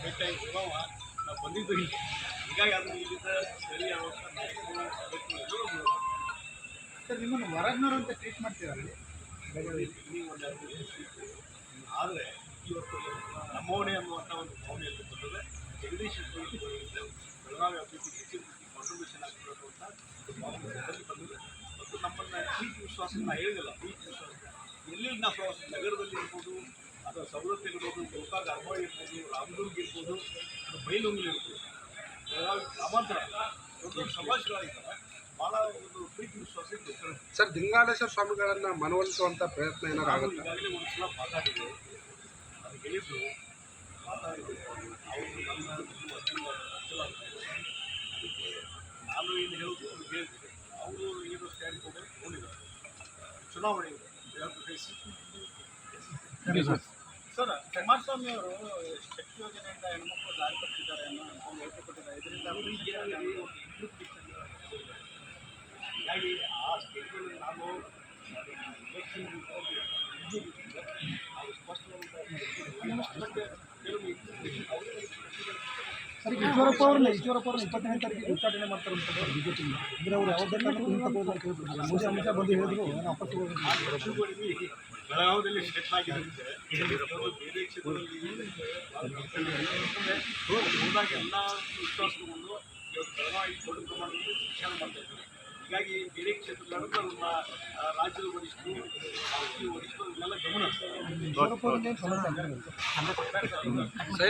ಭೇಟಿಯಾಗಿ ಹೋಗವ ನಾವು ಬಂದಿದ್ದು ಇಲ್ಲಿ ಹೀಗಾಗಿ ಅದನ್ನು ಇಲ್ಲಿಂದ ಸರಿ ಆಗುವಂಥ ನಾಯಕರು ಸರ್ ನಿಮ್ಮನ್ನು ಹೊರಗ್ನವರು ಅಂತ ಟ್ರೀಟ್ ಮಾಡ್ತೀರಲ್ಲಿ ನೀವು ಒಂದು ಆದರೆ ಇವತ್ತು ನಮ್ಮವನೇ ಅನ್ನುವಂಥ ಒಂದು ಭಾವನೆ ಇರ್ತಕ್ಕಂಥದ್ದು ಜಗದೀಶ್ ಬೆಳಗಾವಿ ಅಭಿವೃದ್ಧಿ ಹೆಚ್ಚಿನ ಕಾಂಟ್ರಿಬ್ಯೂಷನ್ ಆಗ್ತಿರೋದು ಅಂತ ಭಾವನೆ ಬಂದಿದೆ ಮತ್ತು ನಮ್ಮನ್ನು ಪ್ರೀತಿ ವಿಶ್ವಾಸ ನಾ ಹೇಳಿದಿಲ್ಲ ಪ್ರೀತಿ ವಿಶ್ವಾಸ ಎಲ್ಲಿ ನಾವು ಪ್ರವಾಸ ನಗರದಲ್ಲಿ ಇರ್ಬೋದು ಅಥವಾ ಸವಲತ್ತುಗಳಿರ್ಬೋದು ಗೋಕಾಕ್ ಅರ್ಬಾಳ್ ಇರ್ಬೋದು ರಾಮದುರ್ಗ ಇರ್ಬೋದು ಅಥವಾ ಬೈಲೊಂಗಲ್ ಇರ್ಬೋದು ಬೆಳಗಾವಿ ಗ್ರಾಮಾಂತರ ದೊಡ್ಡ ಸಮಾಜಗಳಿದ್ದಾರೆ ಭಾಳ ಒಂದು ಪ್ರೀತಿ ವಿಶ್ವಾಸ ಇರ್ತದೆ. ಸರ್ ದಿಂಗಾಲೇಶ್ವರ ಸ್ವಾಮಿಗಳನ್ನು ಮನವೊಲಿಸುವಂಥ ಪ್ರಯತ್ನ ಏನಾದ್ರು ಆಗುತ್ತೆ? ಈಗಾಗಲೇ ಒಂದು ಸಲ ಮಾತಾಡಿದೆ, ಅದು ಹೇಳಿದ್ರು ಮಾತಾಡಿದೆ ಅವರು ನನ್ನ ಅದಕ್ಕೆ ನಾನು ಏನು ಹೇಳೋದು ಅವ್ರು ಹೇಳ್ತಿದ್ದೆ ಅವರು ಏನು ಸ್ಟ್ಯಾಂಡ್ ತಗೊಂಡಿದ್ದಾರೆ ಚುನಾವಣೆ ಸರ್ ಕುಮಾರಸ್ವಾಮಿ ಅವರು ಶಕ್ತಿ ಯೋಜನೆಯಿಂದ ಹೆಣ್ಮಕ್ಳು ದಾರಿ ತಪ್ಪಿದ್ದಾರೆ ಅನ್ನೋ ಹೇಳ್ಕೊಟ್ಟಿದ್ದಾರೆ. ಇದರಿಂದ ಹೀಗಾಗಿ ಆ ಸ್ಟೇಟ್ಗಳಲ್ಲಿ ನಾವು ಸರ್ ಈಶ್ವರಪ್ಪ ಅವ್ರನ್ನ 28ನೇ ತಾರೀಕಿಗೆ ಉದ್ಘಾಟನೆ ಮಾಡ್ತಾರೆ ಅಂತ ಬಿಜೆಪಿ ಅಂದರೆ ಅವ್ರು ಯಾವುದನ್ನು ಮೋದಿ ಅಮಿತ್ ಶಾ ಬಂದು ಹೇಳಿದ್ರು ವಾಪಸ್ ಬೆಳಗಾವಿಯಲ್ಲಿ ಸೆಟ್ಲ್ ಆಗಿರುತ್ತೆ ಬೇರೆ ಕ್ಷೇತ್ರದಲ್ಲಿ ಹೋದಾಗ ಎಲ್ಲ ವಿಶ್ವಾಸ ತಗೊಂಡು ಇವತ್ತು ಬೆಳಗಾವಿ ದೊಡ್ಡ ಪ್ರಮಾಣದಲ್ಲಿ ವಿಚಾರ ಮಾಡ್ತಾ ಇದ್ದಾರೆ. ಹೀಗಾಗಿ ಬೇರೆ ಕ್ಷೇತ್ರಗಳು ನಮ್ಮ ರಾಜ್ಯದ ವರಿಷ್ಠರು ರಾಷ್ಟ್ರೀಯ ವರಿಷ್ಠರು ಇವೆಲ್ಲ ಗಮನ ಈಶ್ವರಪ್ಪ ಅವ್ರನ್ನೇನು ಸಮಸ್ಯೆ